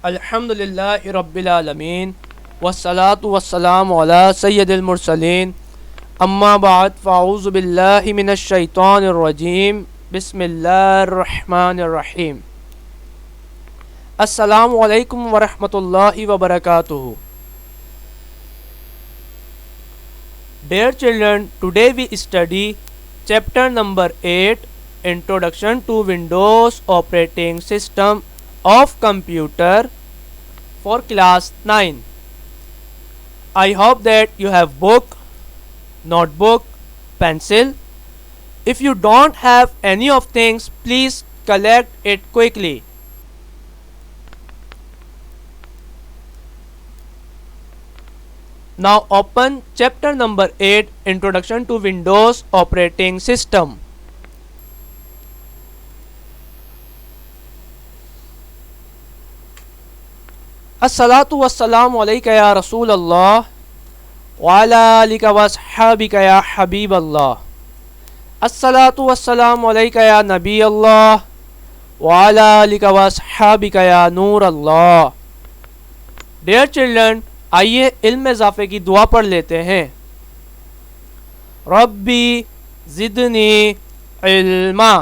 अल्हम्दुलिल्लाहि रब्बिल आलमीन वस्सलातु वस्सलामु अला सय्यदिल मुरसलीन अम्मा बाद फ़ाऊज़ु बिल्लाहि मिनश शैतानिर रजीम बिस्मिल्लाहिर रहमानिर रहीम। अस्सलामु अलैकुम व रहमतुल्लाहि व बरकातुहू। Dear children, today we study chapter number 8, Introduction to Windows Operating System of Computer for class 9. I hope that you have book, notebook, pencil. If you don't have any of things, please collect it quickly. Now open chapter number 8, Introduction to Windows Operating System. अस्सलातु वस्सलामु अलैका या रसूल अल्लाह व अला आलिका व अस्हाबिका या हबीब अल्लाह। अस्सलातु वस्सलामु अलैका या नबी अल्लाह व अला आलिका व अस्हाबिका या नूर अल्लाह। डियर चिल्ड्रन, आइए इल्म इजाफे की दुआ पढ़ लेते हैं। रब्बी ज़िदनी इल्मा।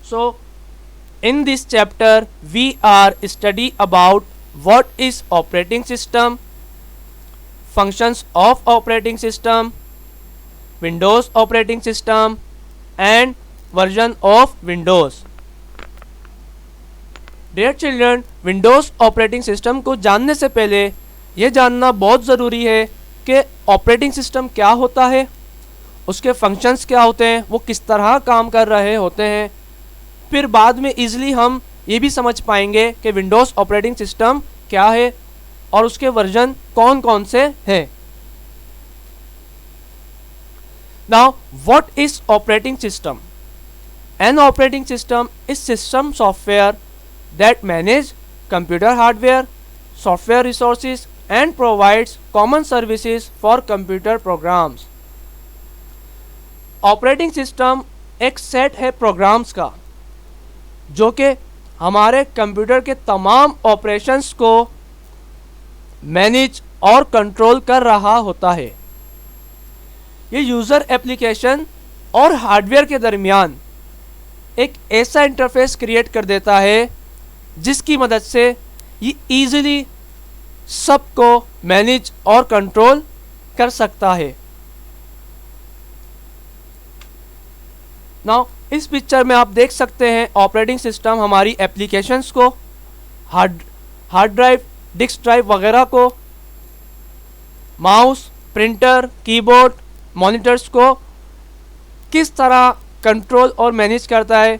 So in this chapter we are study about what is operating system, functions of operating system, Windows operating system and version of Windows. Dear children, Windows operating system को जानने से पहले ये जानना बहुत ज़रूरी है कि ऑपरेटिंग सिस्टम क्या होता है, उसके फंक्शंस क्या होते हैं, वो किस तरह काम कर रहे होते हैं। फिर बाद में इजीली हम ये भी समझ पाएंगे कि विंडोज़ ऑपरेटिंग सिस्टम क्या है और उसके वर्जन कौन कौन से हैं। Now what is operating system? An operating system is system software that manage computer hardware, software resources and provides common services for computer programs. Operating system एक सेट है प्रोग्राम्स का जो कि हमारे कंप्यूटर के तमाम ऑपरेशंस को मैनेज और कंट्रोल कर रहा होता है। ये यूज़र एप्लीकेशन और हार्डवेयर के दरमियान एक ऐसा इंटरफेस क्रिएट कर देता है जिसकी मदद से ये ईज़िली सबको मैनेज और कंट्रोल कर सकता है। नाउ इस पिक्चर में आप देख सकते हैं ऑपरेटिंग सिस्टम हमारी एप्लीकेशंस को, हार्ड ड्राइव, डिस्क ड्राइव वगैरह को, माउस, प्रिंटर, कीबोर्ड, मॉनिटर्स को किस तरह कंट्रोल और मैनेज करता है।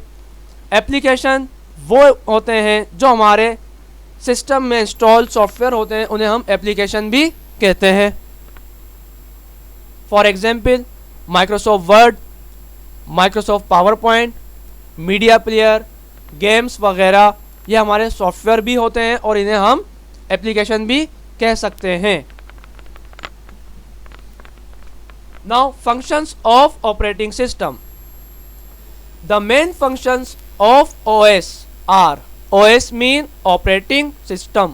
एप्लीकेशन वो होते हैं जो हमारे सिस्टम में इंस्टॉल सॉफ्टवेयर होते हैं, उन्हें हम एप्लीकेशन भी कहते हैं। For example Microsoft word, Microsoft power point, media player, games वगैरह ये हमारे सॉफ्टवेयर भी होते हैं और इन्हें हम एप्लीकेशन भी कह सकते हैं। Now functions of operating system. The main functions of OS are, OS mean operating system,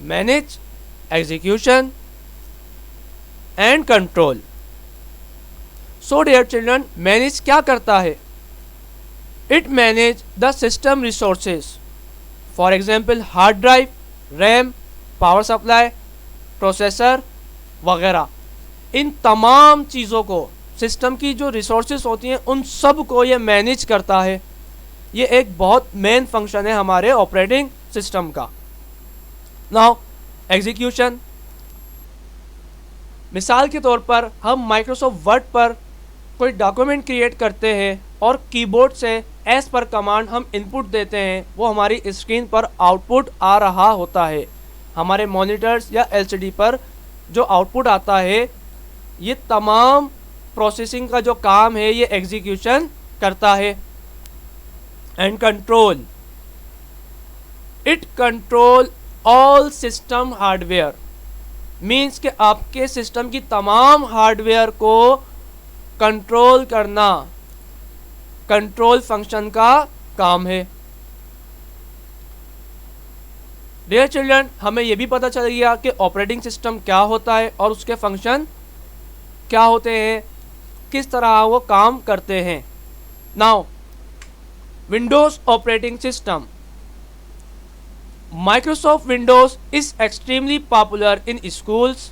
manage, execution and control. So dear children, manage क्या करता है? It manage the system resources, for example hard drive, RAM, power supply, processor वगैरह। इन तमाम चीज़ों को, system की जो resources होती हैं उन सब को ये मैनेज करता है। ये एक बहुत मेन फंक्शन है हमारे ऑपरेटिंग सिस्टम का। Now execution. मिसाल के तौर पर हम माइक्रोसॉफ्ट वर्ड पर कोई डॉक्यूमेंट क्रिएट करते हैं और कीबोर्ड से एस पर कमांड हम इनपुट देते हैं, वो हमारी स्क्रीन पर आउटपुट आ रहा होता है। हमारे मॉनिटर्स या एलसीडी पर जो आउटपुट आता है, ये तमाम प्रोसेसिंग का जो काम है ये एग्जीक्यूशन करता है। And control, it control all system hardware, means कि आपके सिस्टम की तमाम हार्डवेयर को कंट्रोल करना कंट्रोल फंक्शन का काम है। डियर चिल्ड्रन, हमें यह भी पता चल गया कि ऑपरेटिंग सिस्टम क्या होता है और उसके फंक्शन क्या होते हैं, किस तरह वो काम करते हैं। Now Windows operating system. Microsoft Windows is extremely popular in schools,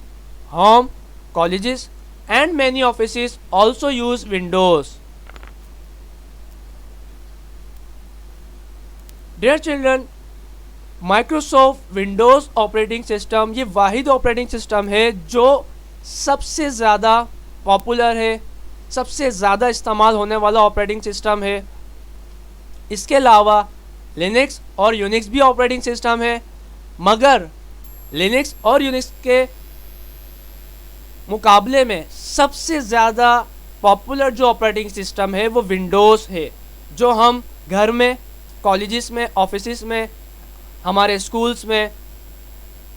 home, colleges, and many offices also use Windows. Dear children, Microsoft Windows operating system ये वाहिद ऑपरेटिंग सिस्टम है जो सबसे ज़्यादा पॉपुलर है, सबसे ज़्यादा इस्तेमाल होने वाला ऑपरेटिंग सिस्टम है। इसके अलावा लिनक्स और यूनिक्स भी ऑपरेटिंग सिस्टम है, मगर लिनक्स और यूनिक्स के मुकाबले में सबसे ज़्यादा पॉपुलर जो ऑपरेटिंग सिस्टम है वो विंडोज़ है, जो हम घर में, कॉलेजेस में, ऑफिसेस में, हमारे स्कूल्स में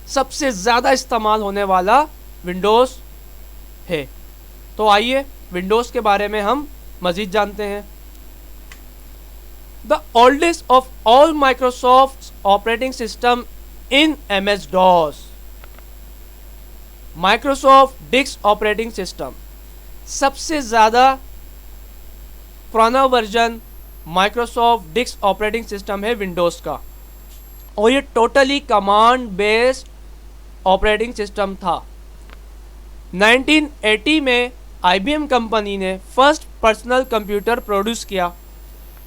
सबसे ज़्यादा इस्तेमाल होने वाला विंडोज़ है। तो आइए विंडोज़ के बारे में हम मज़ीद जानते हैं। The oldest of all Microsoft's operating system in MS-DOS. Microsoft DISC operating system सबसे ज़्यादा पुराना version Microsoft DISC operating system है विंडोज़ का, और ये totally command based operating system था। 1980 में IBM कंपनी ने फर्स्ट पर्सनल कंप्यूटर प्रोड्यूस किया,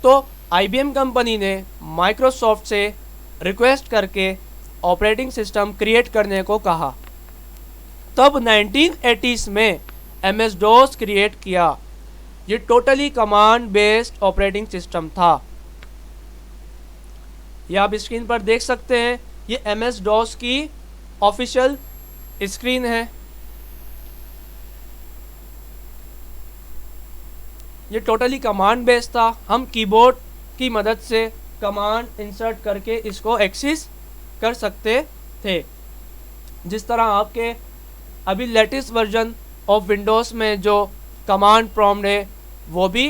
तो IBM कंपनी ने माइक्रोसॉफ्ट से रिक्वेस्ट करके ऑपरेटिंग सिस्टम क्रिएट करने को कहा। तब 1980s में MS-DOS क्रिएट किया। ये totally command based operating system था। ये आप स्क्रीन पर देख सकते हैं, ये MS-DOS की ऑफिशियल स्क्रीन है। ये टोटली कमांड बेस्ड था। हम कीबोर्ड की मदद से कमांड इंसर्ट करके इसको एक्सेस कर सकते थे, जिस तरह आपके अभी लेटेस्ट वर्जन ऑफ विंडोज़ में जो कमांड प्रॉम्प्ट है वो भी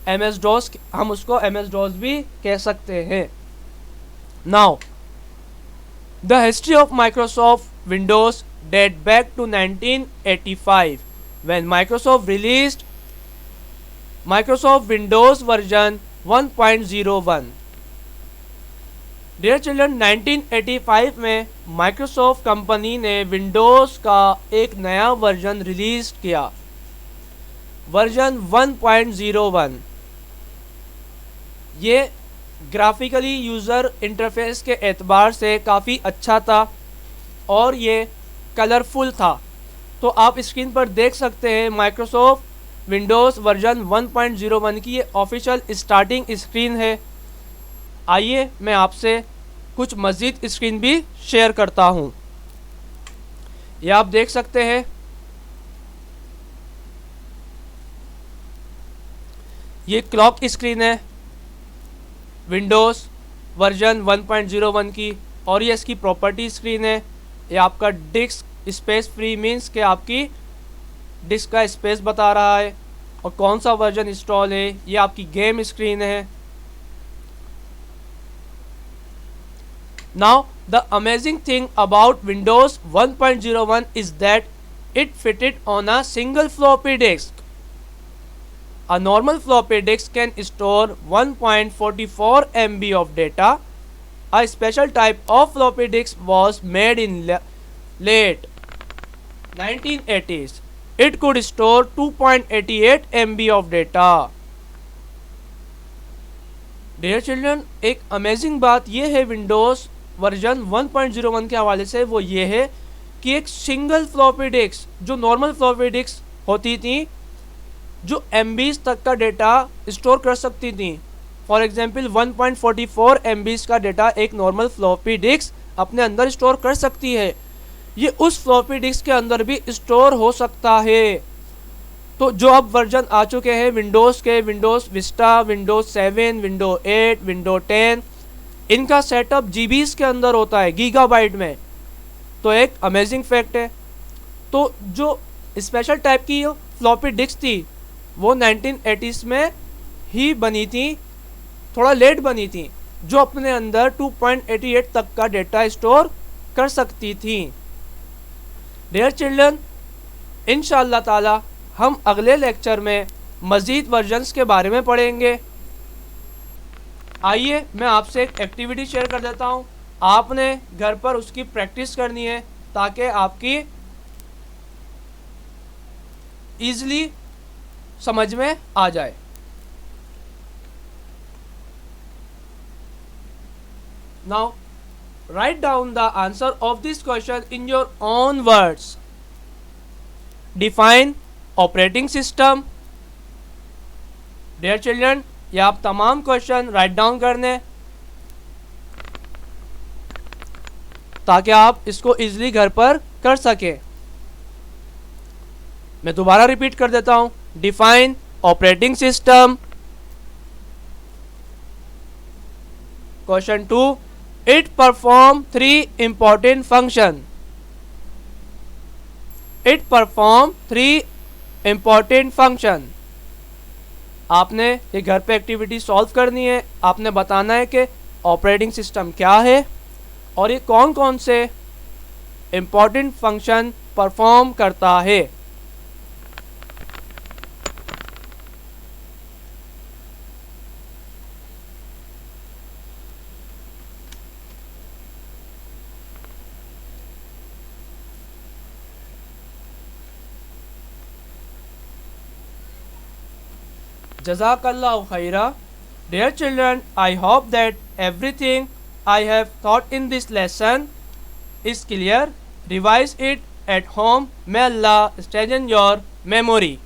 MS-DOS, हम उसको MS-DOS भी कह सकते हैं। Now the history of Microsoft Windows date back to 1985 when Microsoft released Microsoft Windows version 1.01। Dear children, 1985 में माइक्रोसॉफ्ट कंपनी ने विंडोज़ का एक नया वर्जन रिलीज किया, वर्जन 1.01। ये ग्राफिकली यूज़र इंटरफेस के एतबार से काफ़ी अच्छा था और ये कलरफुल था। तो आप स्क्रीन पर देख सकते हैं माइक्रोसॉफ्ट विंडोज़ वर्जन 1.01 की ये ऑफिशियल स्टार्टिंग स्क्रीन है। आइए मैं आपसे कुछ मज़ीद स्क्रीन भी शेयर करता हूँ। ये आप देख सकते हैं, ये क्लॉक स्क्रीन है विंडोज़ वर्जन 1.01 की, और ये इसकी प्रॉपर्टी स्क्रीन है। ये आपका डिस्क स्पेस फ्री मीन्स कि आपकी डिस्क का स्पेस बता रहा है और कौन सा वर्जन इंस्टॉल है। ये आपकी गेम स्क्रीन है। Now the amazing thing about Windows 1.01 is that it fitted on a single floppy disk. A normal floppy disk can store 1.44 MB of data. A special type of floppy disk was made in late 1980s. It could store 2.88 MB of data. Dear children, एक amazing बात यह है Windows version 1.01 के हवाले से, वो ये है कि एक सिंगल फ्लॉपी डिस्क, जो नॉर्मल फ्लॉपी डिस्क होती थी, जो MBs तक का डेटा स्टोर कर सकती थी। फॉर एग्जांपल 1.44 MBs का डेटा एक नॉर्मल फ्लॉपी डिस्क अपने अंदर स्टोर कर सकती है, ये उस फ्लॉपी डिस्क के अंदर भी स्टोर हो सकता है। तो जो अब वर्जन आ चुके हैं विंडोज़ के, Windows Vista, Windows 7, window 8, window 10, इनका सेटअप GBs के अंदर होता है, गीगाबाइट में। तो एक अमेजिंग फैक्ट है। तो जो स्पेशल टाइप की फ्लॉपी डिस्क थी वो 1980s में ही बनी थी, थोड़ा लेट बनी थी, जो अपने अंदर 2.88 तक का डेटा स्टोर कर सकती थी। डियर चिल्ड्रन, इंशाअल्लाह ताला हम अगले लेक्चर में मज़ीद वर्जन्स के बारे में पढ़ेंगे। आइए मैं आपसे एक एक्टिविटी शेयर कर देता हूँ, आपने घर पर उसकी प्रैक्टिस करनी है ताकि आपकी ईज़िली समझ में आ जाए। Now write down the answer of this question in your own words. Define operating system. Dear children, ये आप तमाम क्वेश्चन राइट डाउन करने ताकि आप इसको इजीली घर पर कर सकें। मैं दोबारा रिपीट कर देता हूं। Define operating system. Question 2, it perform 3 important function. It perform 3 important function. आपने ये घर पे एक्टिविटी सॉल्व करनी है, आपने बताना है कि ऑपरेटिंग सिस्टम क्या है और ये कौन कौन से इम्पॉर्टेंट फंक्शन परफॉर्म करता है। Jazakallahu khaira. Dear children, I hope that everything I have taught in this lesson is clear. Revise it at home. May Allah strengthen your memory.